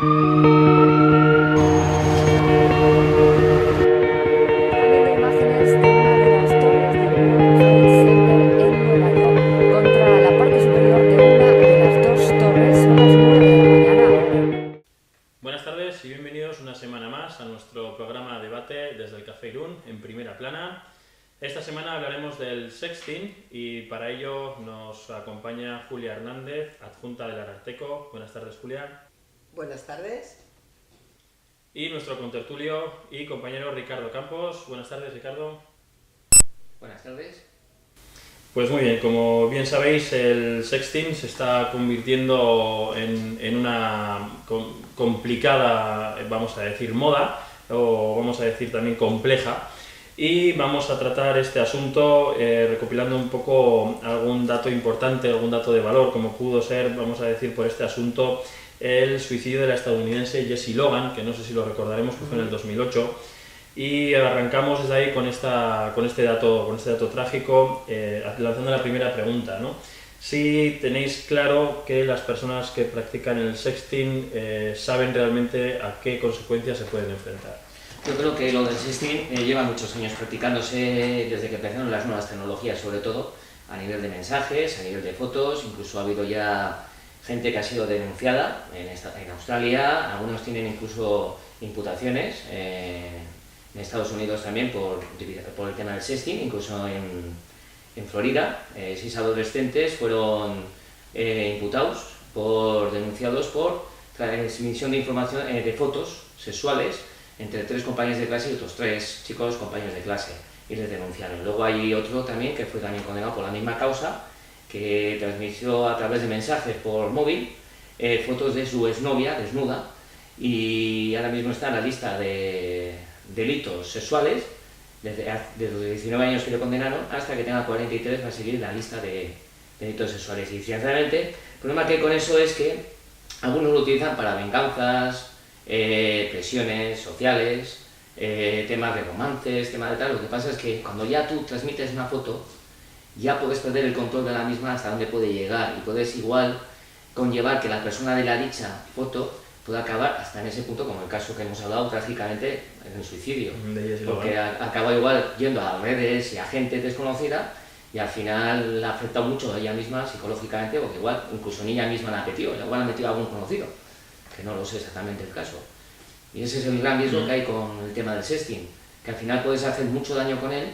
También de imágenes de una de las torres del World Trade Center en Nueva York contra la parte superior de una de las dos torres. Son las 9 de la mañana ahora. Buenas tardes y bienvenidos una semana más a nuestro programa Debate desde el Café Irún en primera plana. Esta semana hablaremos del sexting y para ello nos acompaña Julia Hernández, adjunta del Ararteko. Buenas tardes, Julia. Buenas tardes. Y nuestro contertulio y compañero Ricardo Campos. Buenas tardes, Ricardo. Buenas tardes. Pues muy bien, como bien sabéis, el sexting se está convirtiendo en una complicada, vamos a decir, moda, o vamos a decir también compleja, y vamos a tratar este asunto recopilando un poco algún dato importante, algún dato de valor, como pudo ser, vamos a decir, por este asunto, el suicidio de la estadounidense Jessie Logan, que no sé si lo recordaremos, que fue en el 2008, y arrancamos desde ahí con este dato trágico, lanzando la primera pregunta, ¿no? Si tenéis claro que las personas que practican el sexting saben realmente a qué consecuencias se pueden enfrentar. Yo creo que lo del sexting lleva muchos años practicándose desde que empezaron las nuevas tecnologías, sobre todo a nivel de mensajes, a nivel de fotos. Incluso ha habido ya gente que ha sido denunciada en Australia, algunos tienen incluso imputaciones en Estados Unidos también por el tema del sexting, incluso en Florida. 6 adolescentes fueron denunciados por transmisión de información de fotos sexuales entre 3 compañeros de clase y otros 3 chicos compañeros de clase, y les denunciaron. Luego hay otro también que fue también condenado por la misma causa, que transmitió a través de mensajes por móvil fotos de su exnovia desnuda, y ahora mismo está en la lista de delitos sexuales desde los 19 años que le condenaron hasta que tenga 43, va a seguir la lista de delitos sexuales. Y sinceramente el problema que hay con eso es que algunos lo utilizan para venganzas, presiones sociales, temas de romances, temas de tal. Lo que pasa es que cuando ya tú transmites una foto, ya puedes perder el control de la misma hasta dónde puede llegar, y puedes igual conllevar que la persona de la dicha foto pueda acabar hasta en ese punto, como el caso que hemos hablado trágicamente, en el suicidio, porque acaba igual yendo a redes y a gente desconocida, y al final la ha afectado mucho a ella misma psicológicamente, porque igual incluso ni ella misma la ha metido, igual ha metido a algún conocido, que no lo sé exactamente el caso. Y ese es el gran riesgo que hay con el tema del sexting, que al final puedes hacer mucho daño con él,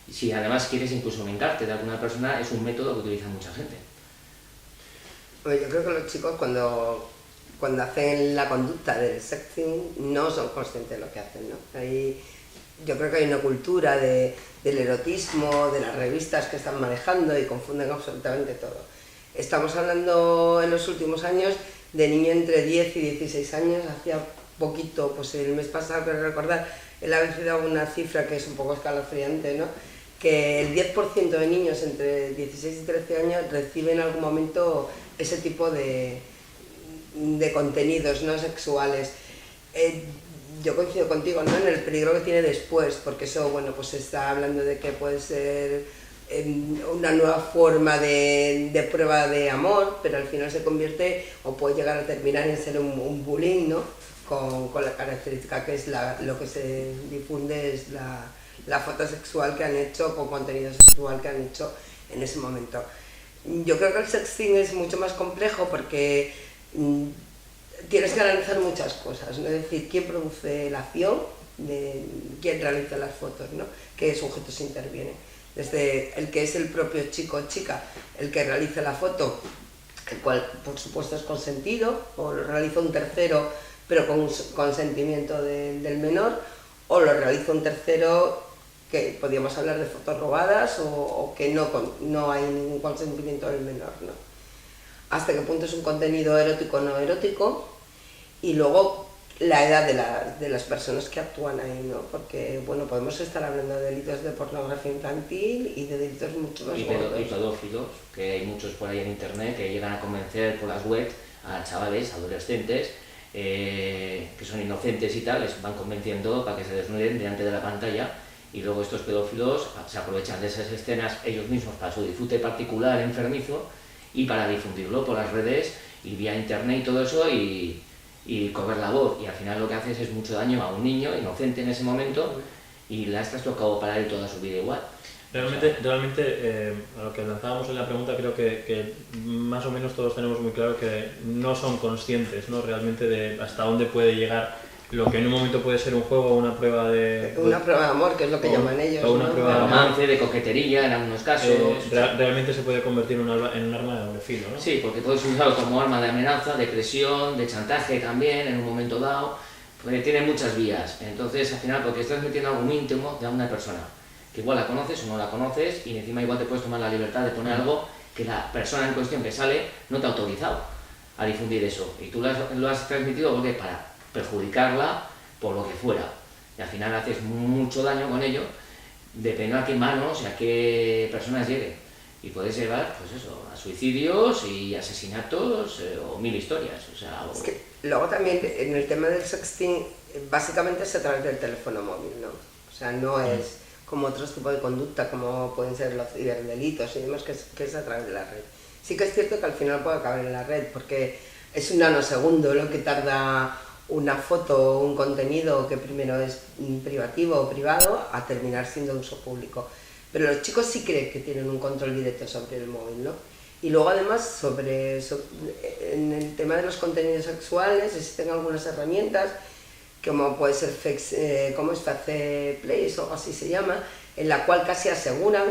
y si además quieres incluso vengarte de alguna persona, es un método que utiliza mucha gente. Bueno, yo creo que los chicos cuando hacen la conducta del sexting no son conscientes de lo que hacen, ¿no? Yo creo que hay una cultura del erotismo, de las revistas que están manejando, y confunden absolutamente todo. Estamos hablando en los últimos años de niños entre 10 y 16 años. Hacía poquito, pues el mes pasado, creo recordar, él había dado una cifra que es un poco escalofriante, ¿no? Que el 10% de niños entre 16 y 13 años reciben en algún momento ese tipo de contenidos no sexuales. Yo coincido contigo, ¿no?, en el peligro que tiene después, porque eso, bueno, pues se está hablando de que puede ser una nueva forma de prueba de amor, pero al final se convierte o puede llegar a terminar en ser un bullying, ¿no?, con la característica que es lo que se difunde es la foto sexual que han hecho, con contenido sexual que han hecho en ese momento. Yo creo que el sexting es mucho más complejo porque tienes que analizar muchas cosas, ¿no? Es decir, quién produce la acción, quién realiza las fotos, ¿no?, qué sujetos intervienen. Desde el que es el propio chico o chica, el que realiza la foto, el cual por supuesto es consentido, o lo realiza un tercero pero con consentimiento del menor, o lo realiza un tercero, que podríamos hablar de fotos robadas, o que no hay ningún consentimiento del menor, ¿no? Hasta qué punto es un contenido erótico o no erótico, y luego la edad de las personas que actúan ahí, ¿no? Porque, bueno, podemos estar hablando de delitos de pornografía infantil y de delitos mucho más gordos. Y pedófilos, que hay muchos por ahí en internet que llegan a convencer por las webs a chavales, adolescentes, que son inocentes y tal, les van convenciendo para que se desnuden delante de la pantalla, y luego estos pedófilos se aprovechan de esas escenas ellos mismos para su disfrute particular enfermizo y para difundirlo por las redes y vía internet y todo eso, y y correr la voz, y al final lo que haces es mucho daño a un niño inocente en ese momento y le has trastocado para él toda su vida igual. Realmente a lo que lanzábamos en la pregunta, creo que más o menos todos tenemos muy claro que no son conscientes, ¿no? Realmente de hasta dónde puede llegar lo que en un momento puede ser un juego o una prueba de... Una prueba de amor, que es lo que llaman ellos, o una ¿no? prueba De de amor. romance, de coquetería en algunos casos. Realmente se puede convertir en un arma de doble filo, ¿no? Sí, porque puedes usarlo como arma de amenaza, de presión, de chantaje también en un momento dado, porque tiene muchas vías. Entonces, al final, porque estás metiendo algo muy íntimo de una persona, que igual la conoces o no la conoces, y encima igual te puedes tomar la libertad de poner algo que la persona en cuestión que sale no te ha autorizado a difundir eso. Y tú lo has transmitido porque para perjudicarla por lo que fuera. Y al final haces mucho daño con ello, dependiendo a qué manos y a qué personas llegue. Y puedes llevar, pues eso, a suicidios y asesinatos o mil historias. O sea, Es que luego también en el tema del sexting, básicamente es a través del teléfono móvil, ¿no? O sea, no es como otros tipos de conducta, como pueden ser los ciberdelitos y demás, que es a través de la red. Sí que es cierto que al final puede acabar en la red, porque es un nanosegundo lo que tarda una foto o un contenido que primero es privativo o privado a terminar siendo de uso público. Pero los chicos sí creen que tienen un control directo sobre el móvil, ¿no? Y luego además en el tema de los contenidos sexuales existen algunas herramientas como puede ser como es Face Place o así se llama, en la cual casi aseguran,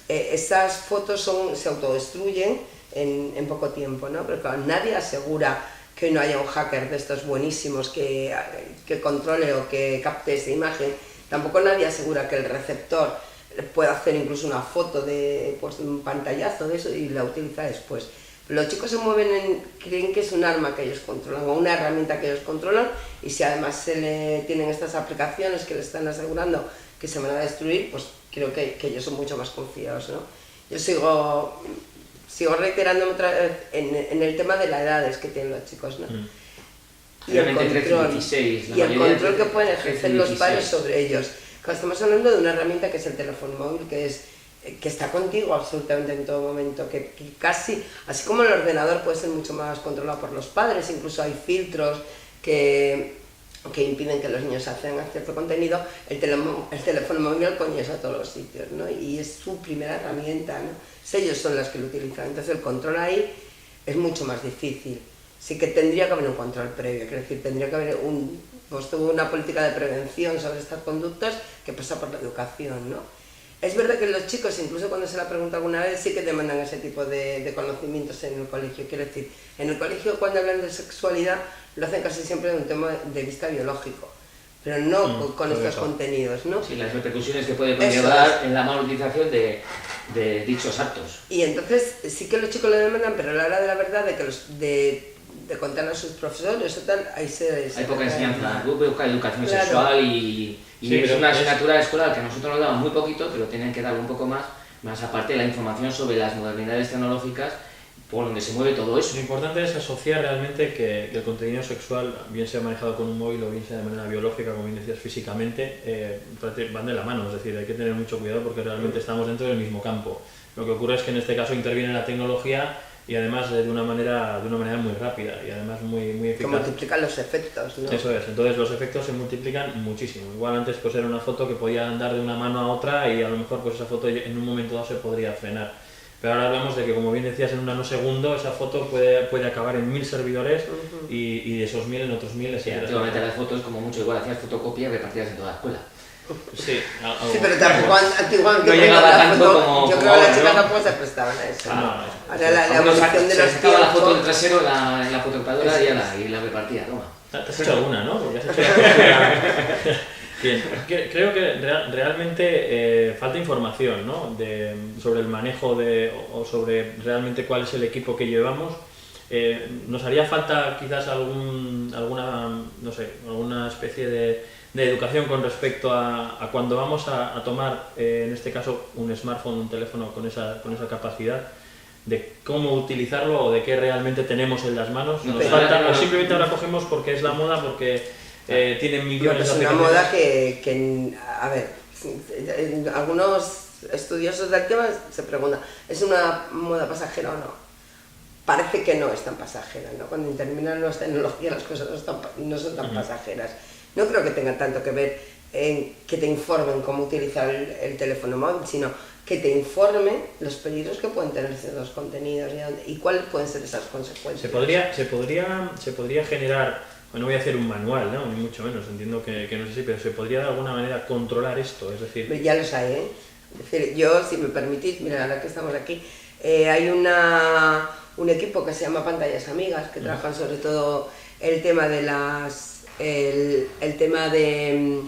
esas fotos se autodestruyen en poco tiempo, ¿no? Pero claro, nadie asegura que no haya un hacker de estos buenísimos que controle o que capte esa imagen. Tampoco nadie asegura que el receptor pueda hacer incluso una foto de un pantallazo de eso y la utiliza después. Pero los chicos se mueven, creen que es un arma que ellos controlan o una herramienta que ellos controlan, y si además tienen estas aplicaciones que les están asegurando que se van a destruir, pues creo que ellos son mucho más confiados, ¿no? Yo sigo reiterándome otra vez en el tema de las edades que tienen los chicos, ¿no? Y el control, 16, y el control que pueden ejercer los padres sobre ellos. Claro, estamos hablando de una herramienta que es el teléfono móvil, que está contigo absolutamente en todo momento, que casi, así como el ordenador puede ser mucho más controlado por los padres, incluso hay filtros que impiden que los niños accedan a cierto contenido, el teléfono móvil lo pones a todos los sitios, ¿no? Y es su primera herramienta, ¿no? Ellos son las que lo utilizan, entonces el control ahí es mucho más difícil. Sí que tendría que haber un control previo, quiero decir, tendría que haber una política de prevención sobre estas conductas que pasa por la educación, ¿no? Es verdad que los chicos, incluso cuando se la pregunta alguna vez, sí que demandan ese tipo de conocimientos en el colegio. Quiero decir, en el colegio cuando hablan de sexualidad lo hacen casi siempre de un tema de vista biológico, pero no con estos contenidos, ¿no? Sí, las repercusiones que puede conllevar en la mala utilización de dichos actos. Y entonces sí que los chicos lo demandan, pero a la hora de la verdad de contar a sus profesores o tal, hay poca enseñanza, poca educación claro. sexual y Sí, es una asignatura escolar que a nosotros nos daban muy poquito, pero tienen que darle un poco más aparte de la información sobre las modernidades tecnológicas por donde se mueve todo eso. Lo importante es asociar realmente que el contenido sexual, bien sea manejado con un móvil o bien sea de manera biológica, como bien decías, físicamente, van de la mano, es decir, hay que tener mucho cuidado porque realmente estamos dentro del mismo campo. Lo que ocurre es que en este caso interviene la tecnología y además de una manera muy rápida y además muy eficaz. Que multiplican los efectos, ¿no? Eso es, entonces los efectos se multiplican muchísimo. Igual antes pues era una foto que podía andar de una mano a otra y a lo mejor pues esa foto en un momento dado se podría frenar. Pero ahora hablamos de que, como bien decías, en un nanosegundo esa foto puede acabar en 1000 servidores y de esos 1000 en otros 1000. Sí, antiguamente las fotos, como mucho, igual hacías fotocopias repartidas en toda la escuela. Sí, sí, pero tampoco antiguamente no llegaba tanto como yo creo que las ahora, chicas ¿no? tampoco se prestaban a eso. Ah, Ahora la evolución de se los sacaba la foto del tiempos. trasero en la fotocopiadora y la repartía, toma. ¿Te has hecho alguna, no? Porque has hecho Bien, creo que realmente falta información, ¿no? Sobre el manejo o sobre realmente cuál es el equipo que llevamos. Nos haría falta quizás alguna especie de educación con respecto a cuando vamos a tomar, en este caso, un smartphone, un teléfono con esa capacidad, de cómo utilizarlo o de qué realmente tenemos en las manos. Nos falta, o simplemente ahora cogemos porque es la moda, porque tienen millones de aplicaciones. Es una moda que, a ver, algunos estudiosos del tema se preguntan, ¿es una moda pasajera o no? parece que no es tan pasajera, ¿no? Cuando intervienen las tecnologías las cosas no son tan pasajeras. No creo que tenga tanto que ver en que te informen cómo utilizar el teléfono móvil, sino que te informen los peligros que pueden tener esos contenidos y cuáles pueden ser esas consecuencias. Se podría generar, no voy a hacer un manual, ¿no? Ni mucho menos, entiendo que no es así, pero se podría de alguna manera controlar esto, es decir... Ya los hay, ¿eh? Es decir, yo, si me permitís, mira, ahora que estamos aquí, hay un equipo que se llama Pantallas Amigas, que trabajan sobre todo el tema de el tema de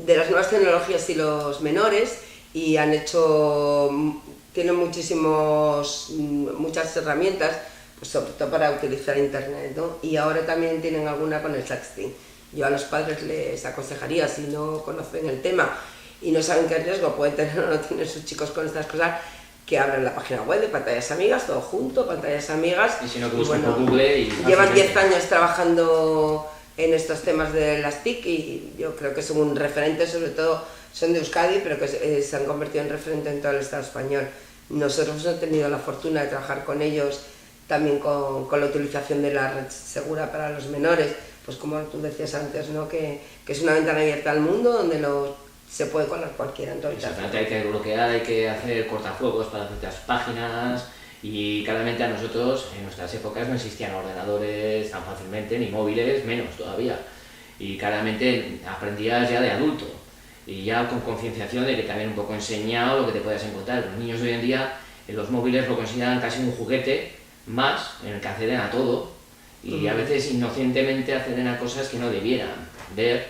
las nuevas tecnologías y los menores, y tienen muchas herramientas, pues sobre todo para utilizar internet, ¿no? Y ahora también tienen alguna con el sexting. Yo a los padres les aconsejaría, si no conocen el tema y no saben qué riesgo pueden tener o no tener sus chicos con estas cosas, que abran la página web de Pantallas Amigas, todo junto, Pantallas Amigas. Y si no, que busquen por Google y... Llevan 10 años trabajando en estos temas de las TIC y yo creo que son un referente, sobre todo son de Euskadi, pero que se han convertido en referente en todo el Estado español. Nosotros hemos tenido la fortuna de trabajar con ellos también con la utilización de la red segura para los menores, pues como tú decías antes, ¿no? que es una ventana abierta al mundo donde se puede colar cualquiera. Exactamente, hay que bloquear, hay que hacer cortafuegos para ciertas páginas y claramente a nosotros en nuestras épocas no existían ordenadores tan fácilmente, ni móviles, menos todavía. Y claramente aprendías ya de adulto y ya con concienciación de que también un poco enseñado lo que te puedas encontrar. Los niños de hoy en día en los móviles lo consideran casi un juguete más en el que acceden a todo y a veces inocentemente acceden a cosas que no debieran ver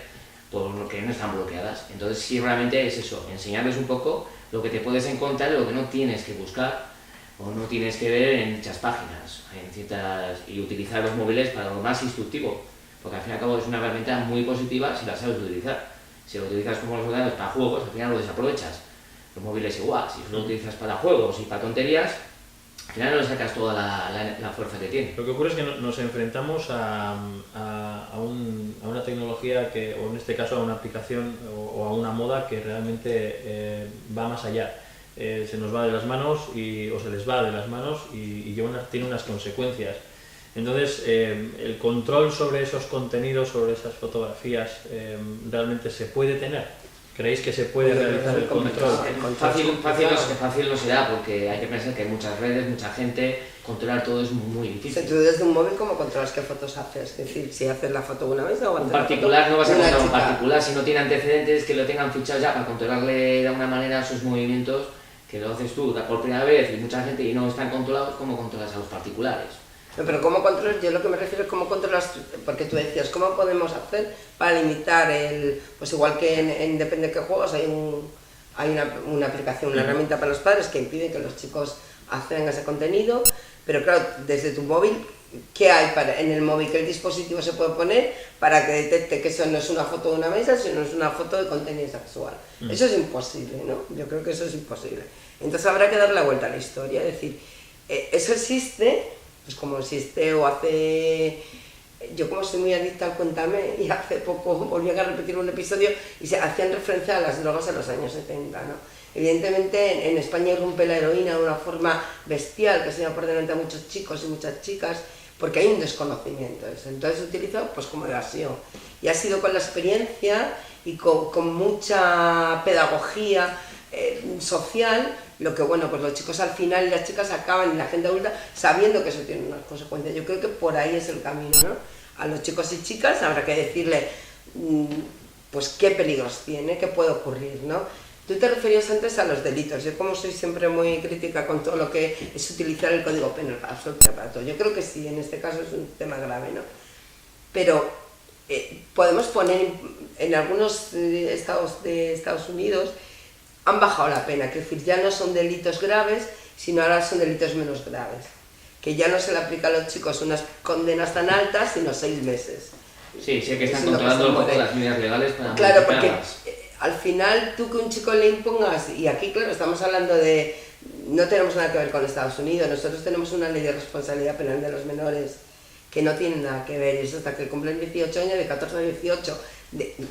porque no están bloqueadas. Entonces sí, realmente es eso, enseñarles un poco lo que te puedes encontrar y lo que no tienes que buscar o no tienes que ver en dichas páginas, y utilizar los móviles para lo más instructivo, porque al fin y al cabo es una herramienta muy positiva si la sabes utilizar. Si lo utilizas como los ordenadores para juegos, al final lo desaprovechas. Los móviles igual, si lo utilizas para juegos y para tonterías, al final no le sacas toda la fuerza que tiene. Lo que ocurre es que nos enfrentamos a una tecnología o en este caso a una aplicación o a una moda que realmente va más allá. Se nos va de las manos o se les va de las manos y tiene unas consecuencias. Entonces, el control sobre esos contenidos, sobre esas fotografías, ¿realmente se puede tener? ¿Creéis que se puede realizar el control? Fácil no será, porque hay que pensar que hay muchas redes, mucha gente, controlar todo es muy difícil. Tú desde un móvil, ¿cómo controlas qué fotos haces? Es decir, si haces la foto una vez o un particular no vas a controlar un particular, si no tiene antecedentes que lo tengan fichado ya para controlarle de alguna manera sus movimientos, que lo haces tú por primera vez y mucha gente y no están controlados, ¿cómo controlas a los particulares? No, pero ¿cómo controlas? Yo lo que me refiero es cómo controlas, porque tú decías, ¿cómo podemos hacer para limitar pues igual que en depende de qué juegos hay una aplicación, una herramienta para los padres que impide que los chicos accedan a ese contenido, pero claro, desde tu móvil, ¿qué hay en el móvil? ¿Qué dispositivo se puede poner para que detecte que eso no es una foto de una mesa, sino es una foto de contenido sexual? Eso es imposible, ¿no? Yo creo que eso es imposible. Entonces habrá que dar la vuelta a la historia, es decir, eso existe, pues como existe o hace... Yo como soy muy adicta al Cuéntame y hace poco volví a repetir un episodio y se hacían referencia a las drogas en los años 70, ¿no? Evidentemente en España irrumpe la heroína de una forma bestial que se lleva por delante a muchos chicos y muchas chicas porque hay un desconocimiento de eso. Entonces se utiliza pues como evasión y ha sido con la experiencia y con mucha pedagogía social, lo que bueno, pues los chicos al final y las chicas acaban y la gente adulta sabiendo que eso tiene unas consecuencias. Yo creo que por ahí es el camino, ¿no? A los chicos y chicas habrá que decirle pues qué peligros tiene, qué puede ocurrir, ¿no? Tú te referías antes a los delitos. Yo como soy siempre muy crítica con todo lo que es utilizar el Código Penal para todo. Yo creo que sí, en este caso es un tema grave, ¿no? Pero podemos poner en algunos estados de Estados Unidos han bajado la pena, que es decir, ya no son delitos graves, sino ahora son delitos menos graves. Que ya no se le aplica a los chicos unas condenas tan altas, sino 6 meses. Sí, sé que están controlando un poco las medidas legales para claro, porque al final tú que un chico le impongas, y aquí claro, estamos hablando de... No tenemos nada que ver con Estados Unidos, nosotros tenemos una ley de responsabilidad penal de los menores que no tiene nada que ver, eso hasta que cumplen 18 años, de 14 a 18,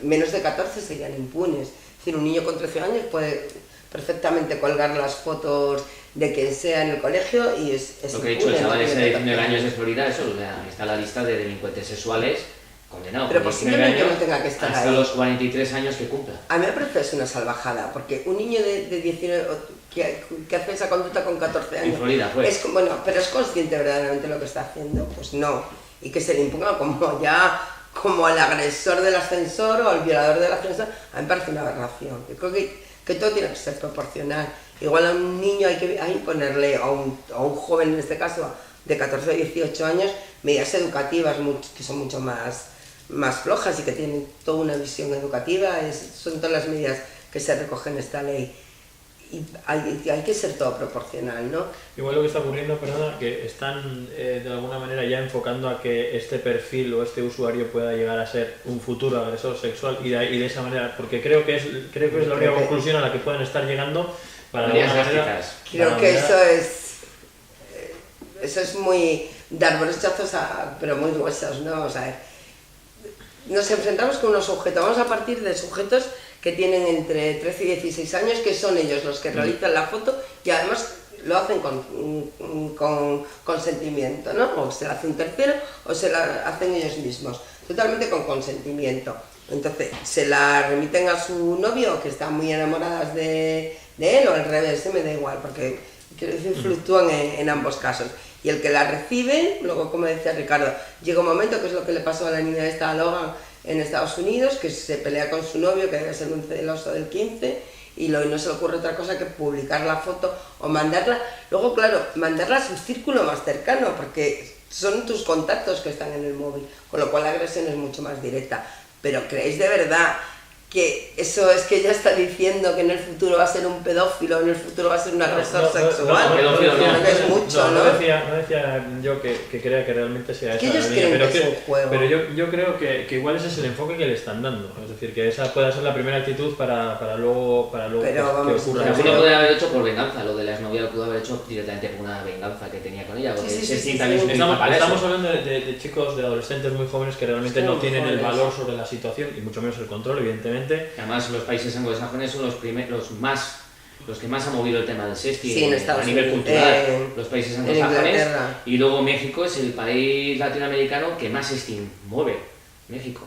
menos de 14 serían impunes. Es decir, un niño con 13 años puede perfectamente colgar las fotos de quien sea en el colegio y es Lo que he dicho, impune, el chaval no ese tiene de 19 14 años de Florida, eso, está en la lista de delincuentes sexuales condenados Pero con 19 posiblemente años no tenga que estar hasta ahí. los 43 años que cumpla. A mí me parece que es una salvajada, porque un niño de 19 que hace esa conducta con 14 años, En Florida fue. bueno, pero es consciente verdaderamente de lo que está haciendo, pues no, y que se le imponga como al agresor del ascensor o al violador del ascensor, a mí me parece una aberración. Yo creo que todo tiene que ser proporcional. Igual a un niño hay que ponerle, a un joven en este caso, de 14 o 18 años, medidas educativas que son mucho más flojas y que tienen toda una visión educativa, son todas las medidas que se recogen en esta ley. Y hay que ser todo proporcional, ¿no? Igual lo que está ocurriendo, perdona, que están de alguna manera ya enfocando a que este perfil o este usuario pueda llegar a ser un futuro agresor sexual y de esa manera, porque creo que es la única conclusión a la que pueden estar llegando para de alguna manera. Creo que eso es muy dar brechazos pero muy gruesos, ¿no? O sea, nos enfrentamos con unos sujetos, vamos a partir de sujetos que tienen entre 13 y 16 años, que son ellos los que realizan la foto y además lo hacen con consentimiento, ¿no? O se la hace un tercero o se la hacen ellos mismos, totalmente con consentimiento. Entonces se la remiten a su novio, que están muy enamoradas de él, o al revés, me da igual, porque quiero decir, fluctúan en ambos casos. Y el que la recibe, luego como decía Ricardo, llega un momento, que es lo que le pasó a la niña esta, a Logan, en Estados Unidos, que se pelea con su novio, que debe ser un celoso del 15, y no se le ocurre otra cosa que publicar la foto o mandarla. Luego, claro, mandarla a su círculo más cercano, porque son tus contactos que están en el móvil, con lo cual la agresión es mucho más directa. Pero ¿creéis de verdad que eso es que ella está diciendo que en el futuro va a ser un pedófilo, en el futuro va a ser un agresor sexual? No, es mucho, ¿no? No decía yo que crea que realmente sea esa ellos la línea, creen que es un juego. pero yo creo que igual ese es el enfoque que le están dando, es decir, que esa pueda ser la primera actitud para luego pero, que vamos, ocurra. Pero lo puede haber hecho por venganza, lo de la exnovia lo pudo haber hecho directamente por una venganza que tenía con ella, porque se sienta bien Estamos hablando de chicos, de adolescentes muy jóvenes que realmente no tienen el jóvenes. valor sobre la situación y mucho menos el control, evidentemente. Además, los países anglosajones son los que más han movido el tema del sexting Sí, en Estados a nivel Unidos, cultural, los países en anglosajones, Inglaterra. y luego México es el país latinoamericano que más sexting mueve, México,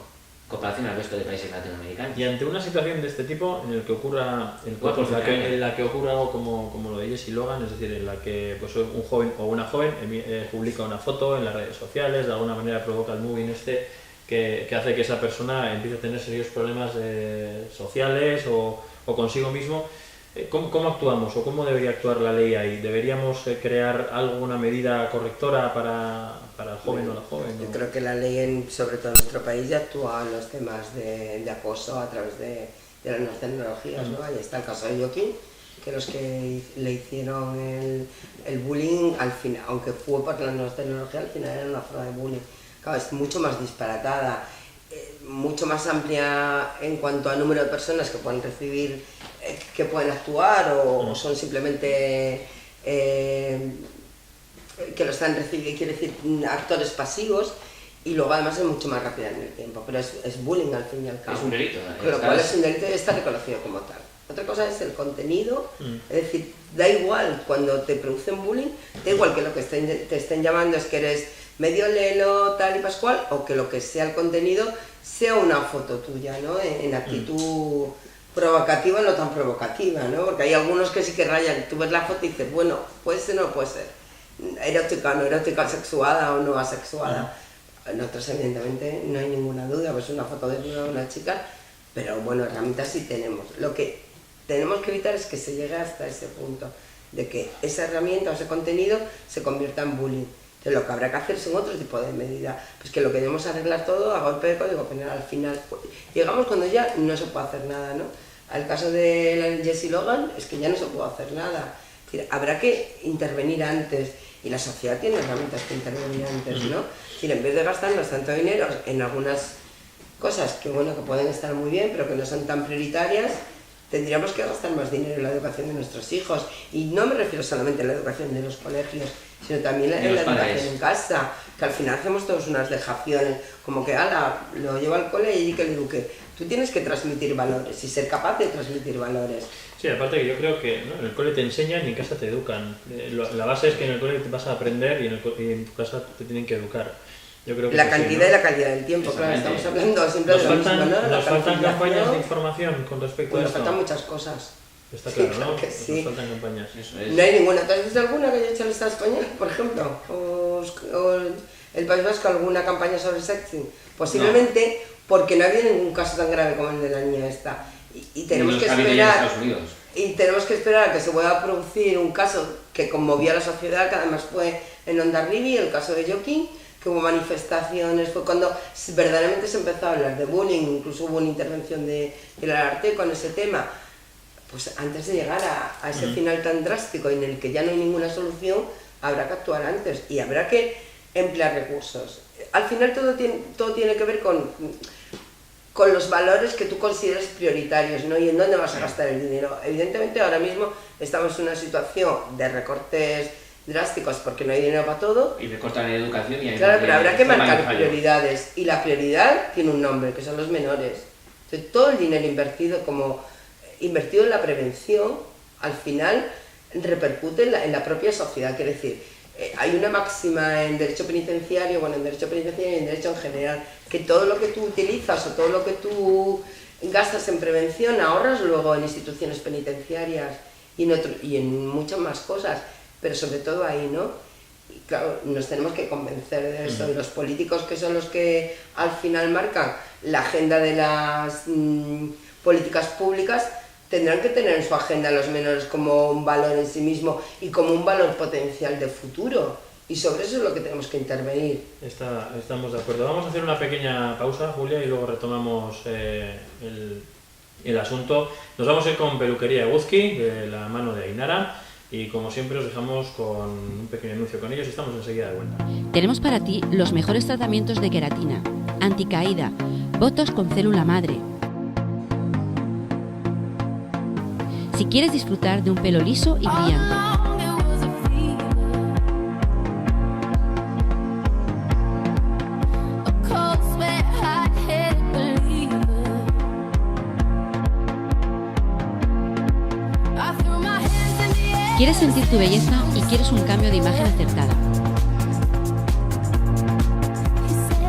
en comparación al resto de países latinoamericanos. Y ante una situación de este tipo, en el que ocurra en la que ocurra algo como lo de Jessie Logan, es decir, en la que pues, un joven o una joven publica una foto en las redes sociales, de alguna manera provoca el moving que hace que esa persona empiece a tener serios problemas sociales o consigo mismo. ¿Cómo actuamos o cómo debería actuar la ley ahí? ¿Deberíamos crear alguna medida correctora para el joven o la joven? Yo creo que la ley, sobre todo en nuestro país, ya actúa en los temas de acoso a través de las nuevas tecnologías, ¿no? Ahí está el caso de Joaquín, que los que le hicieron el bullying, al final, aunque fue por las nuevas tecnologías, al final era una forma de bullying. Claro, es mucho más disparatada, mucho más amplia en cuanto a número de personas que pueden recibir, que pueden actuar o son simplemente que lo están recibiendo, quiere decir, actores pasivos, y luego además es mucho más rápida en el tiempo, pero es bullying al fin y al cabo. Es un delito. Con lo cual es un delito y está reconocido como tal. Otra cosa es el contenido, es decir, da igual cuando te producen bullying, da igual que lo que te estén llamando es que eres medio lelo, tal y pascual, o que lo que sea el contenido sea una foto tuya, ¿no? En actitud provocativa, no tan provocativa, ¿no? Porque hay algunos que sí que rayan, tú ves la foto y dices, bueno, puede ser o no puede ser, erótica, no erótica, asexuada o no asexuada. Nosotros evidentemente no hay ninguna duda, pues una foto de una chica, pero bueno, herramientas sí tenemos. Lo que tenemos que evitar es que se llegue hasta ese punto, de que esa herramienta o ese contenido se convierta en bullying. Entonces, lo que habrá que hacer son otro tipo de medidas, pues que lo que debemos arreglar todo a golpe de código penal al final. Llegamos cuando ya no se puede hacer nada, ¿no? Al caso de Jessie Logan es que ya no se puede hacer nada. Es decir, habrá que intervenir antes, y la sociedad tiene herramientas que intervenir antes, ¿no? Es decir, en vez de gastarnos tanto dinero en algunas cosas que, bueno, que pueden estar muy bien, pero que no son tan prioritarias, tendríamos que gastar más dinero en la educación de nuestros hijos. Y no me refiero solamente a la educación de los colegios, sino también en la educación en casa, que al final hacemos todos unas dejaciones, como que, ala, lo llevo al cole y que le eduque. Tú tienes que transmitir valores y ser capaz de transmitir valores. Sí, aparte que yo creo que, ¿no?, en el cole te enseñan y en casa te educan. La base es que en el cole te vas a aprender y en tu casa te tienen que educar. Yo creo que La sí, cantidad ¿no? y la calidad del tiempo, claro, estamos hablando siempre Nos de lo mismo, faltan, ¿no? La nos faltan conciliación, campañas de información con respecto pues a nos esto. faltan muchas cosas. Está Sí, claro, claro ¿no? que sí. Nos faltan campañas. Eso es. No hay ninguna. ¿Tú has visto alguna que haya hecho el Estado español, por ejemplo? ¿O el País Vasco alguna campaña sobre sexting? Posiblemente porque no ha habido ningún caso tan grave como el de la niña esta. Y tenemos que esperar. Y tenemos que esperar a que se pueda producir un caso que conmovió a la sociedad, que además fue en Hondarribia, el caso de Joaquín, que hubo manifestaciones, fue cuando verdaderamente se empezó a hablar de bullying, incluso hubo una intervención del Ararteko con ese tema. Pues antes de llegar a ese final tan drástico en el que ya no hay ninguna solución, habrá que actuar antes y habrá que emplear recursos. Al final todo tiene que ver con los valores que tú consideres prioritarios, ¿no? Y en dónde vas a gastar el dinero. Evidentemente ahora mismo estamos en una situación de recortes drásticos porque no hay dinero para todo. Y recortan en educación y hay... Claro, pero habrá que marcar prioridades. Y la prioridad tiene un nombre, que son los menores. Entonces, todo el dinero invertido en la prevención, al final repercute en la propia sociedad. Quiere decir, hay una máxima en derecho penitenciario, bueno, en derecho penitenciario y en derecho en general, que todo lo que tú utilizas o todo lo que tú gastas en prevención ahorras luego en instituciones penitenciarias y en muchas más cosas, pero sobre todo ahí, ¿no? Y claro, nos tenemos que convencer de esto, y los políticos, que son los que al final marcan la agenda de las políticas públicas, tendrán que tener en su agenda a los menores como un valor en sí mismo y como un valor potencial de futuro. Y sobre eso es lo que tenemos que intervenir. Estamos de acuerdo. Vamos a hacer una pequeña pausa, Julia, y luego retomamos el asunto. Nos vamos a ir con Peluquería Eguzki, de la mano de Ainara, y como siempre os dejamos con un pequeño anuncio con ellos y estamos enseguida de vuelta. Tenemos para ti los mejores tratamientos de queratina, anticaída, botox con célula madre. Si quieres disfrutar de un pelo liso y brillante. ¿Quieres sentir tu belleza y quieres un cambio de imagen acertada?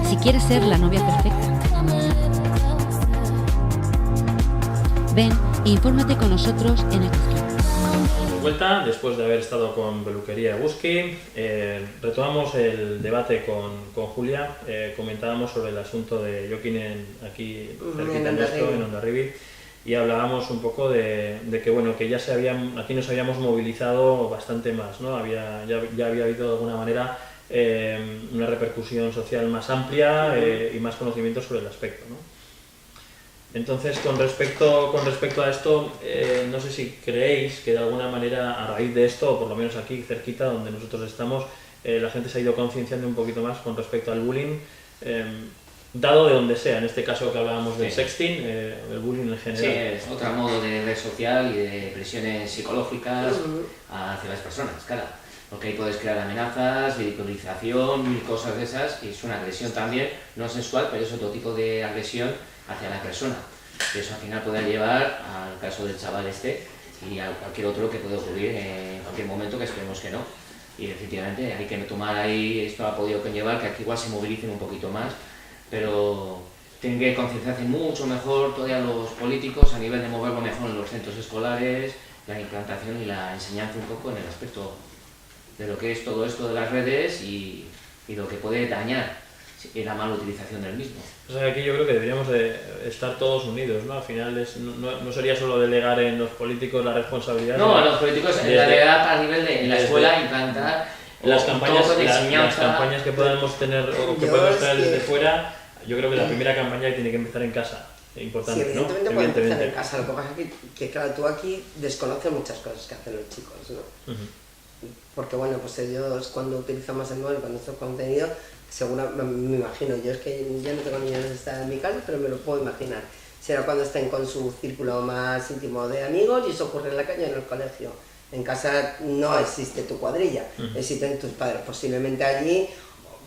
Si quieres ser la novia perfecta. Ven e infórmate con nosotros en Eguzki. De vuelta, después de haber estado con Peluquería Eguzki, retomamos el debate con Julia. Comentábamos sobre el asunto de Joaquín aquí cerquita nuestro, en Hondarribia, y hablábamos un poco de que bueno, que ya aquí nos habíamos movilizado bastante más, ¿no? Ya había habido de alguna manera una repercusión social más amplia y más conocimiento sobre el aspecto, ¿no? Entonces, con respecto a esto, no sé si creéis que de alguna manera, a raíz de esto, o por lo menos aquí cerquita donde nosotros estamos, la gente se ha ido concienciando un poquito más con respecto al bullying, dado de donde sea, en este caso que hablábamos del sexting, el bullying en general. Sí, es otro modo de red social y de presiones psicológicas hacia las personas, claro. Porque ahí puedes crear amenazas, ridiculización, mil cosas de esas, y es una agresión también, no sexual, pero es otro tipo de agresión hacia la persona. Y eso al final puede llevar al caso del chaval y a cualquier otro que puede ocurrir en cualquier momento, que esperemos que no. Y efectivamente hay que tomar ahí, esto ha podido conllevar que aquí igual se movilicen un poquito más, pero tienen que concienciarse mucho mejor todavía los políticos a nivel de moverlo mejor en los centros escolares, la implantación y la enseñanza un poco en el aspecto de lo que es todo esto de las redes y lo que puede dañar la mala utilización del mismo. O sea, aquí yo creo que deberíamos de estar todos unidos, ¿no? Al final no sería solo delegar en los políticos la responsabilidad. No, a los políticos delegar a nivel de en la escuela implantar las campañas que podemos tener o que podemos traer desde fuera. Yo creo que la primera campaña tiene que empezar en casa. Importante, sí, evidentemente, ¿no? puede empezar en casa. Lo que pasa es que claro, tú aquí desconoces muchas cosas que hacen los chicos, ¿no? Porque bueno, pues ellos cuando utilizan más el móvil, con nuestro contenido, seguro, me imagino, yo es que ya no tengo niños de estar en mi casa, pero me lo puedo imaginar. Será cuando estén con su círculo más íntimo de amigos, y eso ocurre en la calle, en el colegio. En casa no existe tu cuadrilla, existen tus padres. Posiblemente allí,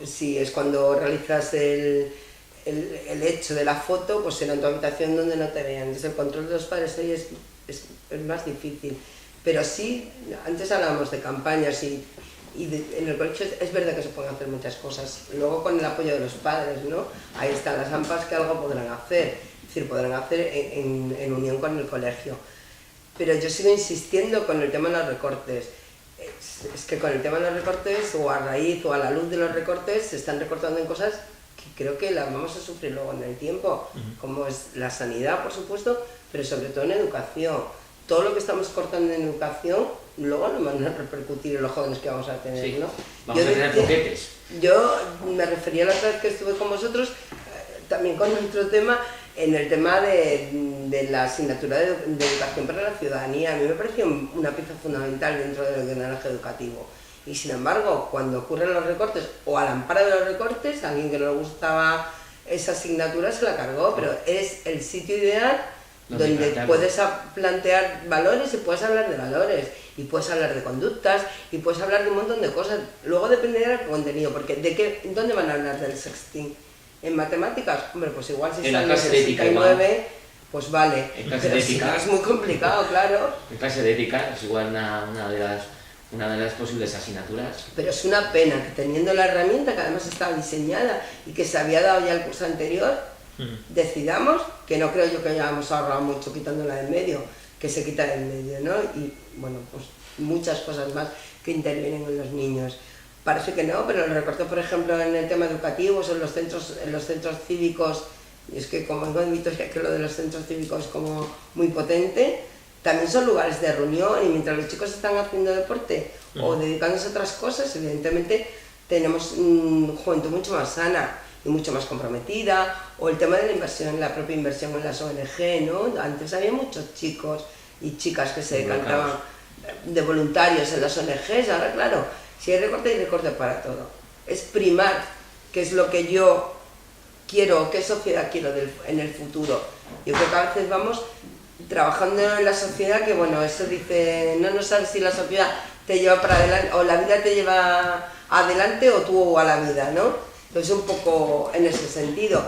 si es cuando realizas el hecho de la foto, pues será en tu habitación donde no te vean. Entonces el control de los padres ahí es es más difícil. Pero sí, antes hablábamos de campañas y en el colegio es verdad que se pueden hacer muchas cosas. Luego con el apoyo de los padres, ¿no? Ahí están las AMPAs que algo podrán hacer, es decir, podrán hacer en unión con el colegio. Pero yo sigo insistiendo con el tema de los recortes. Es que con el tema de los recortes, o a raíz o a la luz de los recortes, se están recortando en cosas que creo que las vamos a sufrir luego en el tiempo, como es la sanidad, por supuesto, pero sobre todo en educación. Todo lo que estamos cortando en educación, luego nos van a repercutir en los jóvenes que vamos a tener, sí. ¿no? Vamos a tener foguetes. Yo me refería la otra vez que estuve con vosotros, también con otro tema, en el tema de la asignatura de educación para la ciudadanía. A mí me pareció una pieza fundamental dentro del ordenamiento educativo. Y sin embargo, cuando ocurren los recortes, o al amparo de los recortes, a alguien que no le gustaba esa asignatura se la cargó, pero es el sitio ideal donde puedes plantear valores y puedes hablar de valores, y puedes hablar de conductas, y puedes hablar de un montón de cosas. Luego dependerá del contenido, porque ¿dónde van a hablar del sexting? ¿En matemáticas? Hombre, pues igual si están en el 69, pues vale. En clase pero de ética. es muy complicado, claro. En clase de ética es igual una de las posibles asignaturas. Pero es una pena que teniendo la herramienta, que además estaba diseñada y que se había dado ya el curso anterior, decidamos, que no creo yo que hayamos ahorrado mucho quitándola del medio, que se quita del medio, ¿no? Y bueno, pues muchas cosas más que intervienen en los niños. Parece que no, pero el recorte, por ejemplo, en el tema educativo, en los centros cívicos, y es que como digo en Vitoria que lo de los centros cívicos es como muy potente, también son lugares de reunión, y mientras los chicos están haciendo deporte o dedicándose a otras cosas, evidentemente tenemos juventud mucho más sana y mucho más comprometida, o el tema de la inversión, la propia inversión en las ONG, ¿no? Antes había muchos chicos y chicas que se decantaban de voluntarios en las ONGs, ahora claro, si hay recorte para todo. Es primar, que es lo que yo quiero, qué sociedad quiero en el futuro. Yo creo que a veces vamos trabajando en la sociedad que, bueno, eso dice, no sabes si la sociedad te lleva para adelante, o la vida te lleva adelante, o tú a la vida, ¿no? Entonces un poco en ese sentido.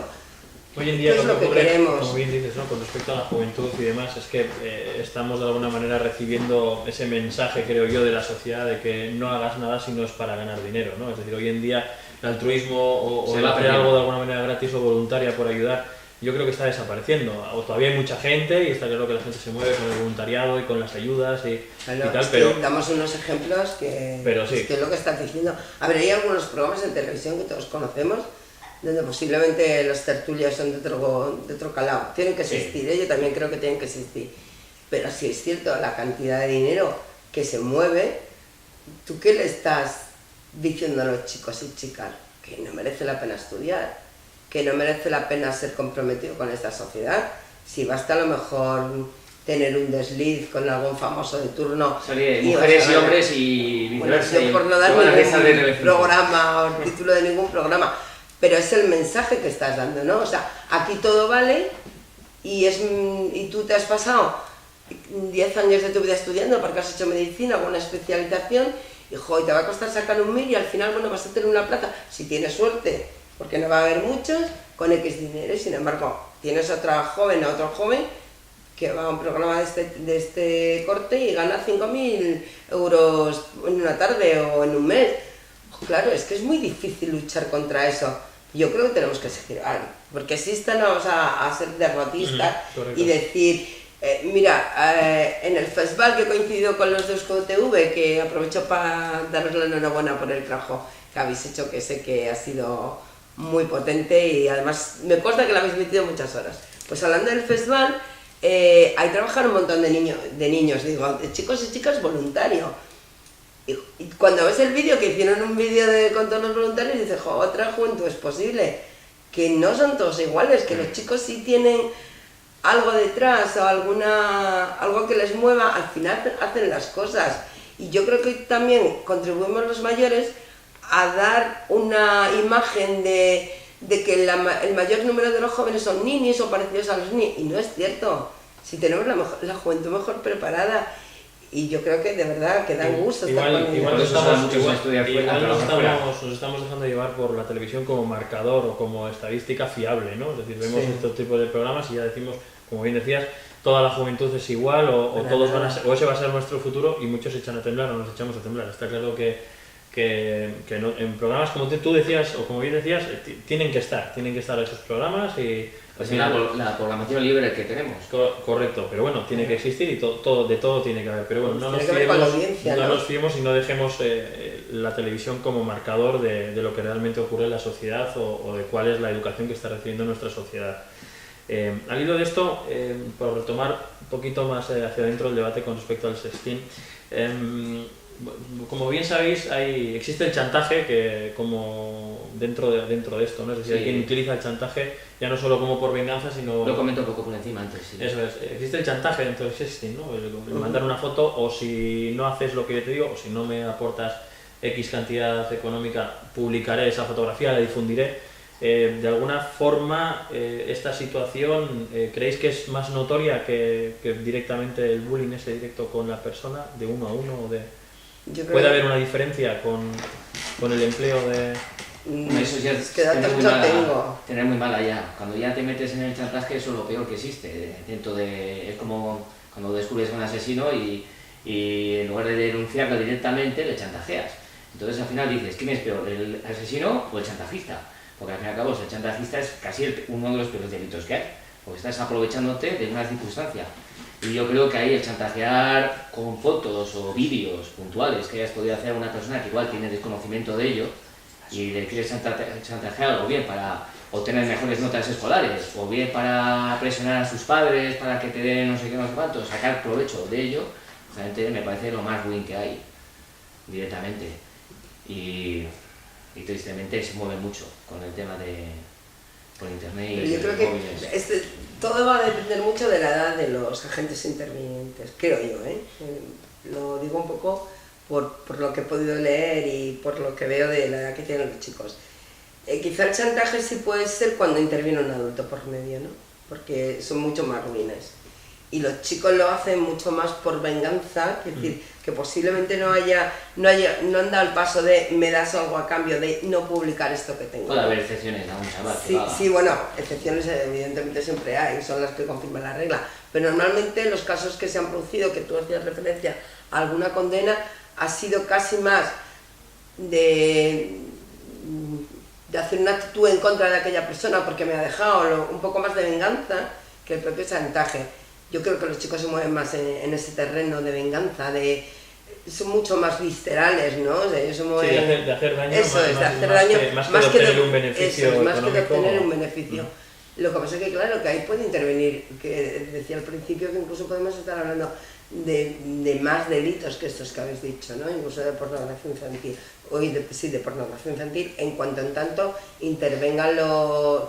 Hoy en día, ¿qué es lo que queremos? como bien dices, ¿no? Con respecto a la juventud y demás, es que estamos de alguna manera recibiendo ese mensaje, creo yo, de la sociedad de que no hagas nada si no es para ganar dinero, ¿no? Es decir, hoy en día el altruismo o el hacer algo de alguna manera gratis o voluntaria por ayudar, yo creo que está desapareciendo. O todavía hay mucha gente, y está claro que la gente se mueve con el voluntariado y con las ayudas y tal, pero damos unos ejemplos que, pero sí, que es lo que estás diciendo. A ver, hay algunos programas en televisión que todos conocemos, donde posiblemente los tertulios son de otro calado. Tienen que existir, yo también creo que tienen que existir. Pero sí es cierto, la cantidad de dinero que se mueve, ¿tú qué le estás diciendo a los chicos y chicas? Que no merece la pena estudiar, que no merece la pena ser comprometido con esta sociedad. Si basta a lo mejor tener un desliz con algún famoso de turno. Mujeres y hombres y viceversa. Bueno, yo por no dar ningún programa o título de ningún programa, pero es el mensaje que estás dando, ¿no? O sea, aquí todo vale y tú te has pasado 10 años de tu vida estudiando porque has hecho medicina o una especialización y, y te va a costar sacar un 1000 y al final, bueno, vas a tener una plaza, si tienes suerte, porque no va a haber muchos, con X dinero, y sin embargo, tienes otra joven o otro joven que va a un programa de este corte y gana 5.000 euros en una tarde o en un mes. Claro, es que es muy difícil luchar contra eso. Yo creo que tenemos que seguir, porque si esta no vamos a ser derrotistas y decir, mira, en el festival que coincidió con los de Euskotv, que aprovecho para daros la enhorabuena por el trabajo que habéis hecho, que sé que ha sido muy potente y además me consta que lo habéis metido muchas horas. Pues hablando del festival, ahí trabajan un montón de niños, digo, de chicos y chicas voluntarios. Y cuando ves el vídeo, que hicieron un vídeo con todos los voluntarios, dices, otra juventud es posible, que no son todos iguales, que los chicos sí tienen algo detrás o algo que les mueva, al final hacen las cosas. Y yo creo que también contribuimos los mayores a dar una imagen de que el mayor número de los jóvenes son ninis o parecidos a los ninis, y no es cierto. Si tenemos la juventud mejor preparada, y yo creo que de verdad que dan gusto estar con ellos. Nos estamos dejando llevar por la televisión como marcador o como estadística fiable, ¿no? Es decir, vemos este tipo de programas y ya decimos como bien decías, toda la juventud es igual o todos van a ser, o ese va a ser nuestro futuro y muchos se echan a temblar o nos echamos a temblar. Está claro que en programas como tú decías o como bien decías, tienen que estar esos programas y pues la programación libre que tenemos. Correcto, pero bueno, tiene que existir y de todo tiene que haber. Pero bueno, no nos fiemos y no dejemos la televisión como marcador de lo que realmente ocurre en la sociedad o de cuál es la educación que está recibiendo nuestra sociedad. Al hilo de esto, por retomar un poquito más hacia adentro el debate con respecto al sexting, como bien sabéis, existe el chantaje que como dentro de esto, ¿no? Es decir, hay quien utiliza el chantaje ya no solo como por venganza, sino... Lo comento un poco por encima antes. Sí. Eso es, existe el chantaje dentro del sexting, ¿no? El mandar una foto, o si no haces lo que yo te digo, o si no me aportas X cantidad económica, publicaré esa fotografía, la difundiré. De alguna forma, esta situación, ¿creéis que es más notoria que directamente el bullying ese directo con la persona, de uno a uno? ¿Puede haber una diferencia con el empleo de...? Eso ya es tener muy mala ya. Cuando ya te metes en el chantaje, eso es lo peor que existe. Es como cuando descubres a un asesino y en lugar de denunciarlo directamente, le chantajeas. Entonces al final dices, ¿quién es peor, el asesino o el chantajista? Porque al fin y al cabo el chantajista es casi uno de los peores delitos que hay, porque estás aprovechándote de una circunstancia. Y yo creo que ahí el chantajear con fotos o vídeos puntuales que hayas podido hacer a una persona que igual tiene desconocimiento de ello y le quieres chantajear o bien para obtener mejores notas escolares o bien para presionar a sus padres para que te den no sé qué, no sé cuánto, sacar provecho de ello, realmente me parece lo más ruin que hay directamente. Y tristemente se mueve mucho con el tema por internet y yo creo que todo va a depender mucho de la edad de los agentes intervinientes, creo yo, lo digo un poco por lo que he podido leer y por lo que veo de la edad que tienen los chicos. Quizá el chantaje sí puede ser cuando interviene un adulto por medio, ¿no? Porque son mucho más ruines. Y los chicos lo hacen mucho más por venganza, es decir, que posiblemente no han dado el paso de me das algo a cambio de no publicar esto que tengo. Puede haber excepciones a un chaval. Sí, bueno, excepciones evidentemente siempre hay, son las que confirman la regla, pero normalmente los casos que se han producido, que tú hacías referencia a alguna condena, ha sido casi más de hacer una actitud en contra de aquella persona porque me ha dejado, un poco más de venganza que el propio chantaje. Yo creo que los chicos se mueven más en ese terreno de venganza, son mucho más viscerales, ¿no? O sea, se mueven, de hacer daño, más que de obtener un beneficio. Más que de obtener un beneficio. Lo que pasa es que, claro, que ahí puede intervenir, que decía al principio que incluso podemos estar hablando de más delitos que estos que habéis dicho, ¿no? Incluso de pornografía infantil, de pornografía infantil, en tanto intervengan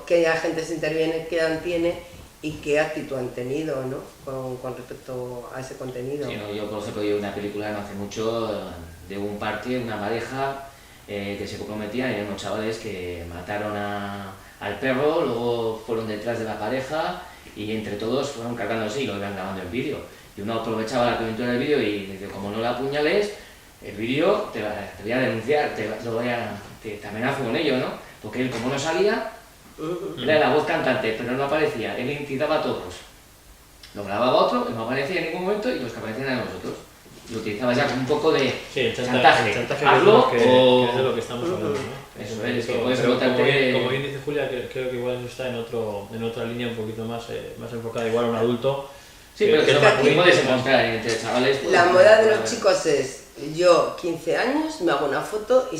qué agentes intervienen, qué edad tiene y qué actitud han tenido, ¿no? Con respecto a ese contenido. Sí, no, yo por ejemplo vi una película no hace mucho de un parque, una pareja que se comprometían, y eran unos chavales que mataron al perro, luego fueron detrás de la pareja y entre todos fueron cargándose y lo iban grabando en vídeo. Y uno aprovechaba la coyuntura del vídeo y dice, como no la apuñales, el vídeo te voy a denunciar, te amenazo con ello, ¿no? Porque él, como no salía, era la voz cantante, pero no aparecía, él incitaba a todos. Lo grababa otro, que no aparecía en ningún momento, y los que aparecían eran nosotros. Lo utilizaba ya como un poco de chantaje. Hazlo que es de lo que estamos hablando, ¿no? Eso es, que puedes como bien dice Julia, creo que igual eso está en otra línea un poquito más enfocada igual a un adulto. Sí, pero que aquí puedes encontrar entre chavales. La moda de los chicos es, yo 15 años, me hago una foto y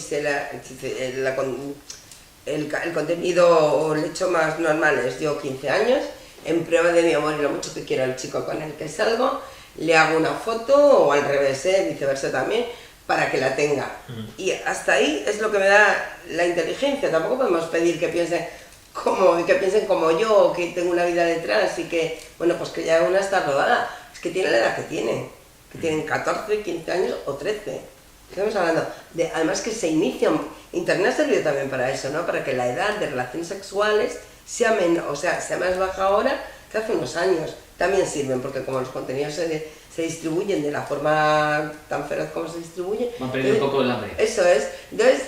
el contenido o el hecho más normal es yo 15 años, en prueba de mi amor y lo mucho que quiero al chico con el que salgo, le hago una foto o al revés, viceversa también, para que la tenga. Y hasta ahí es lo que me da la inteligencia. Tampoco podemos pedir que piensen como yo, o que tengo una vida detrás y que, bueno, pues que ya una está rodada. Es que tiene la edad que tienen 14, 15 años o 13. Estamos hablando de, además que se inician, Internet ha servido también para eso, ¿no? Para que la edad de relaciones sexuales sea más baja ahora que hace unos años. También sirven, porque como los contenidos se distribuyen de la forma tan feroz como se distribuyen... Me han perdido un poco el hambre. Eso es. Entonces,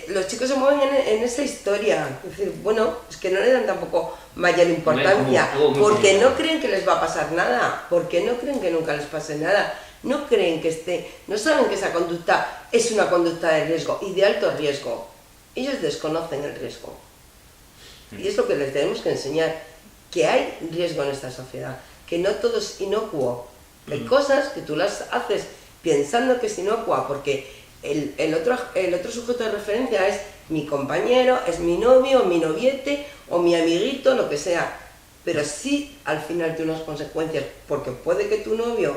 los chicos se mueven en esa historia. Es decir, bueno, es que no le dan tampoco mayor importancia, porque no creen que les va a pasar nada, porque no creen que nunca les pase nada, no creen que no saben que esa conducta es una conducta de riesgo y de alto riesgo. Ellos desconocen el riesgo. Y es lo que les tenemos que enseñar, que hay riesgo en esta sociedad, que no todo es inocuo. Hay cosas que tú las haces pensando que es inocua, porque el otro sujeto de referencia es mi compañero, es mi novio, mi noviete, o mi amiguito, lo que sea. Pero sí, al final tiene unas consecuencias, porque puede que tu novio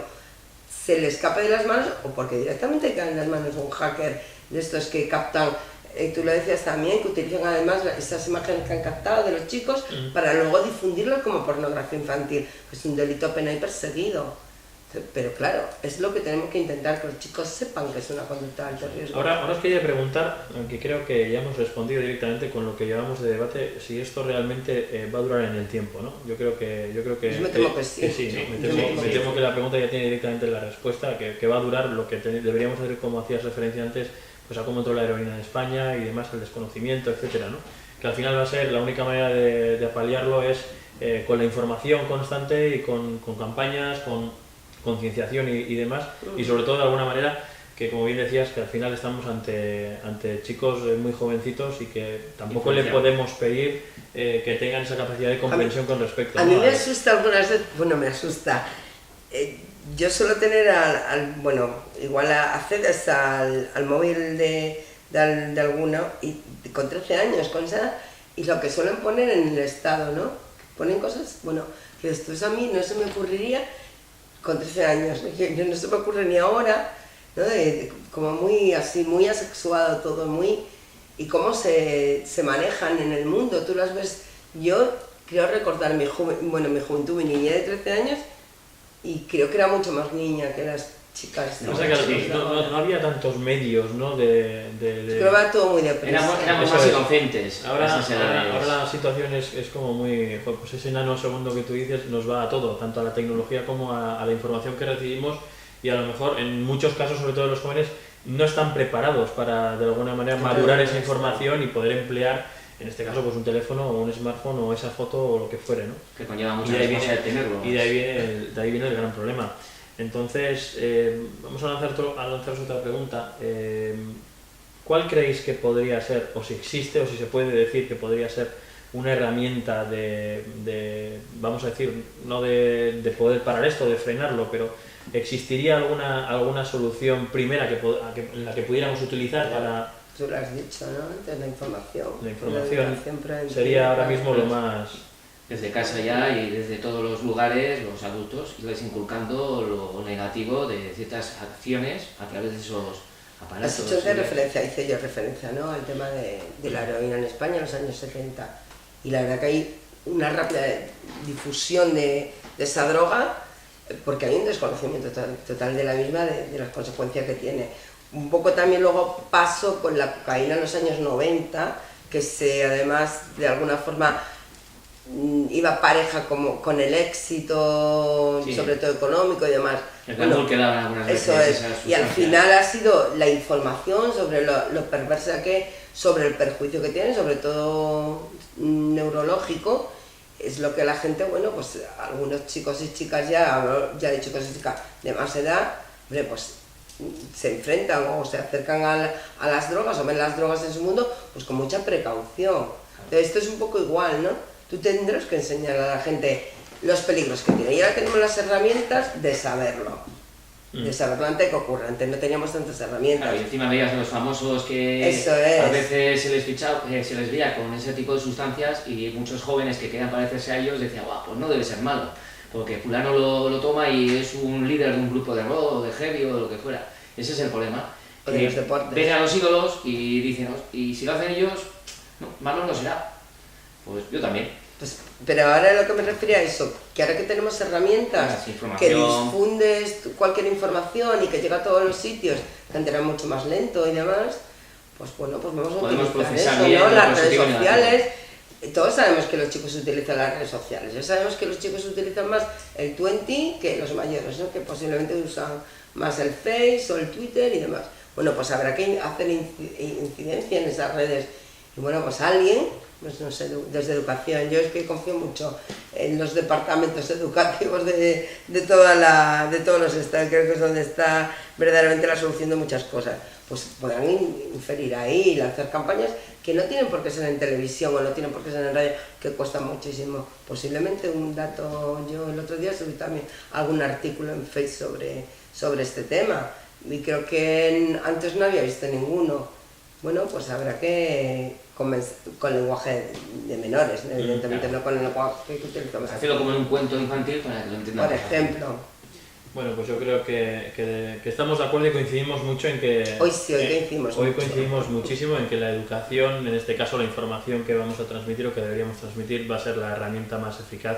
se le escape de las manos, o porque directamente cae en las manos de un hacker de estos que captan, tú lo decías también, que utilizan además esas imágenes que han captado de los chicos para luego difundirlas como pornografía infantil. Es un delito penal y perseguido. Pero claro, es lo que tenemos que intentar, que los chicos sepan que es una conducta de alto riesgo. Ahora os quería preguntar, aunque creo que ya hemos respondido directamente con lo que llevamos de debate, si esto realmente va a durar en el tiempo, ¿no? Yo creo que me temo que sí. Me temo que la pregunta ya tiene directamente la respuesta, que va a durar lo que deberíamos hacer, como hacías referencia antes, pues a cómo entró la heroína en España y demás, el desconocimiento, etcétera, ¿no? Que al final va a ser la única manera de paliarlo es con la información constante y con campañas, con concienciación y demás, y sobre todo de alguna manera que, como bien decías, que al final estamos ante chicos muy jovencitos y que tampoco le podemos pedir que tengan esa capacidad de comprensión con respecto. A mí me asusta algunas veces, bueno, me asusta. Yo suelo tener igual accedes al móvil de alguno y con 13 años, con esa, y lo que suelen poner en el estado, ¿no? Ponen cosas, bueno, que esto a mí no se me ocurriría con 13 años, yo no se me ocurre ni ahora, ¿no? Como muy así, muy asexuado todo, y cómo se manejan en el mundo, tú las ves. Yo creo recordar mi juventud, mi niñez de 13 años, y creo que era mucho más niña que las chicas. O sea que no había tantos medios, ¿no? Creo que va todo muy deprisa. Éramos más inocentes. Ahora la situación es como muy... Pues ese nanosegundo que tú dices nos va a todo, tanto a la tecnología como a la información que recibimos, y a lo mejor en muchos casos, sobre todo los jóvenes, no están preparados para de alguna manera madurar esa información y poder emplear, en este caso, pues un teléfono o un smartphone o esa foto o lo que fuere, ¿no? Que conlleva mucha responsabilidad tenerlo. Y de ahí viene el gran problema. Entonces, vamos a lanzaros otra pregunta. ¿Cuál creéis que podría ser, o si existe, o si se puede decir que podría ser una herramienta vamos a decir, no de poder parar esto, de frenarlo, pero existiría alguna solución primera en la que pudiéramos utilizar para... Tú lo has dicho, ¿no? Antes, la información. La información sería ahora mismo lo más... Desde casa ya y desde todos los lugares, los adultos, irles inculcando lo negativo de ciertas acciones a través de esos aparatos. Has hecho hice yo referencia, ¿no? Al tema de la heroína en España en los años 70. Y la verdad que hay una rápida difusión de esa droga, porque hay un desconocimiento total de la misma, de las consecuencias que tiene. Un poco también luego pasó con la cocaína en los años 90, que además de alguna forma iba pareja con el éxito, sí, sobre todo económico y demás. El glamour que daban algunas veces. Eso es. Y al final ha sido la información sobre lo perversa que es, sobre el perjuicio que tiene, sobre todo neurológico, es lo que la gente, bueno, pues algunos chicos y chicas ya de chicos y chicas de más edad, hombre, pues se enfrentan o se acercan a las drogas o ven las drogas en su mundo, pues con mucha precaución. Entonces esto es un poco igual, ¿no? Tú tendrás que enseñar a la gente los peligros que tiene. Y ahora tenemos las herramientas de saberlo. De saberlo antes que ocurra. Antes no teníamos tantas herramientas. Claro, y encima veías a los famosos que a veces se les veía con ese tipo de sustancias, y muchos jóvenes que querían parecerse a ellos decían, guau, pues no debe ser malo, porque fulano lo toma y es un líder de un grupo de rock o de heavy o de lo que fuera. Ese es el problema. Ven a los ídolos y dicen, y si lo hacen ellos, no, malo no será. Pues yo también. Pues, pero ahora a lo que me refería a eso, que ahora que tenemos herramientas, que difundes cualquier información y que llega a todos los sitios, que antes era mucho más lento y demás, pues bueno, pues vamos a utilizar eso, ¿no? Las redes sociales. Todos sabemos que los chicos utilizan las redes sociales, ya sabemos que los chicos utilizan más el 20 que los mayores, ¿no? Que posiblemente usan más el Face o el Twitter y demás. bueno, pues habrá que hacer incidencia en esas redes. Y bueno, pues alguien, pues no sé, desde educación, yo es que confío mucho en los departamentos educativos de todos los estados, creo que es donde está verdaderamente la solución de muchas cosas. Pues podrán inferir ahí y lanzar campañas que no tienen por qué ser en televisión o no tienen por qué ser en radio, que cuestan muchísimo. Posiblemente un dato, yo el otro día subí también algún artículo en Facebook sobre este tema y creo que antes no había visto ninguno. Bueno, pues habrá que con lenguaje de menores, ¿no? Evidentemente claro. No con el lenguaje que utilizamos. Hacerlo como en un cuento infantil para que lo entiendan. Por ejemplo. Bueno, pues yo creo que estamos de acuerdo y coincidimos mucho en que... Hoy coincidimos hoy mucho. coincidimos muchísimo en que la educación, en este caso la información que vamos a transmitir o que deberíamos transmitir, va a ser la herramienta más eficaz,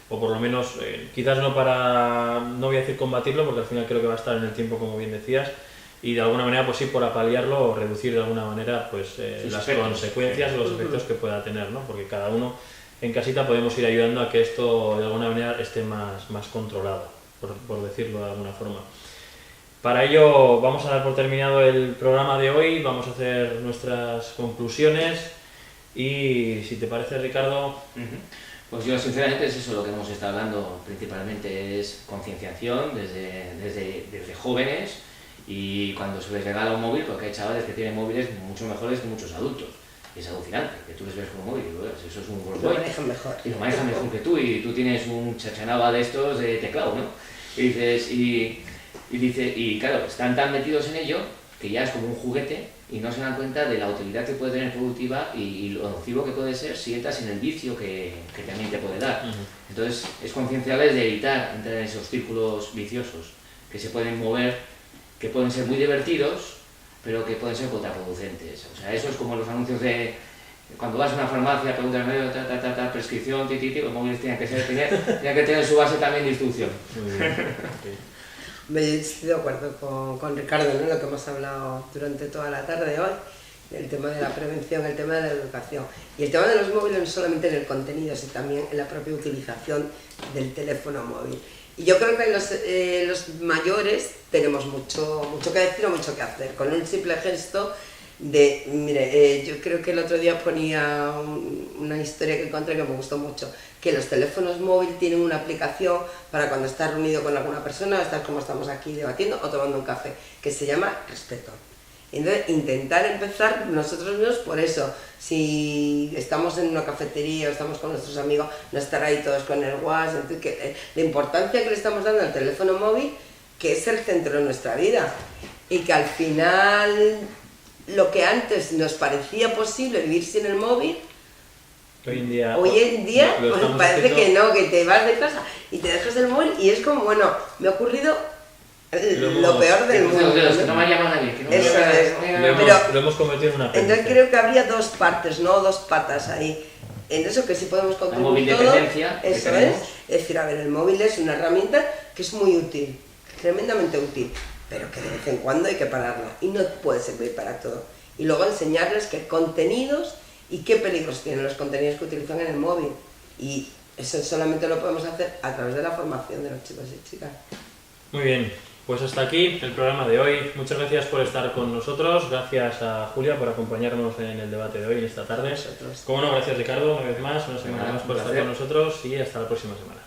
o por lo menos, quizás no voy a decir combatirlo, porque al final creo que va a estar en el tiempo, como bien decías, y de alguna manera, pues sí, por apaliarlo o reducir de alguna manera pues las consecuencias o los efectos que pueda tener, ¿no? Porque cada uno en casita podemos ir ayudando a que esto de alguna manera esté más controlado, por decirlo de alguna forma. Para ello vamos a dar por terminado el programa de hoy, vamos a hacer nuestras conclusiones y si te parece, Ricardo... Pues yo sinceramente es eso lo que hemos estado hablando principalmente, es concienciación desde jóvenes. Y cuando se les regala un móvil, porque hay chavales que tienen móviles mucho mejores que muchos adultos. Y es alucinante, que tú les ves con un móvil y bueno, eso es un Rolls Royce. Lo manejan mejor. Y lo manejan mejor que tú, y tú tienes un chachanaba de estos de teclado, ¿no? Y dices, y claro, están tan metidos en ello que ya es como un juguete y no se dan cuenta de la utilidad que puede tener productiva y lo nocivo que puede ser si entras en el vicio que también te puede dar. Entonces, es concienciarles de evitar entrar en esos círculos viciosos que se pueden mover, que pueden ser muy divertidos, pero que pueden ser contraproducentes. O sea, eso es como los anuncios de cuando vas a una farmacia, preguntas medio, prescripción, los móviles tienen que tener su base también de instrucción. Muy bien. Okay. Estoy de acuerdo con Ricardo, ¿no? Lo que hemos hablado durante toda la tarde hoy, el tema de la prevención, el tema de la educación. Y el tema de los móviles no solamente en el contenido, sino también en la propia utilización del teléfono móvil. Y yo creo que los mayores tenemos mucho que decir o mucho que hacer. Con un simple gesto de, mire, yo creo que el otro día ponía una historia que encontré que me gustó mucho, que los teléfonos móviles tienen una aplicación para cuando estás reunido con alguna persona, estás como estamos aquí debatiendo o tomando un café, que se llama Respeto. Entonces, intentar empezar nosotros mismos por eso. Si estamos en una cafetería o estamos con nuestros amigos, no estar ahí todos con el WhatsApp. La importancia que le estamos dando al teléfono móvil, que es el centro de nuestra vida. Y que al final, lo que antes nos parecía posible vivir sin el móvil, hoy en día pues parece haciendo... que no, que te vas de casa y te dejas el móvil y es como, bueno, me ha ocurrido... lo peor del mundo. Que no me ha llamado nadie. Eso es. Lo hemos convertido en una película. Entonces creo que habría dos partes, ¿no? Dos patas ahí. En eso que sí podemos contribuir todo. Eso es decir, a ver, el móvil es una herramienta que es muy útil, tremendamente útil, pero que de vez en cuando hay que pararla y no puede servir para todo. Y luego enseñarles qué contenidos y qué peligros tienen los contenidos que utilizan en el móvil. Y eso solamente lo podemos hacer a través de la formación de los chicos y chicas. Muy bien. Pues hasta aquí el programa de hoy. Muchas gracias por estar con nosotros. Gracias a Julia por acompañarnos en el debate de hoy, en esta tarde. Como no, gracias Ricardo, una vez más, una semana más por estar con nosotros y hasta la próxima semana.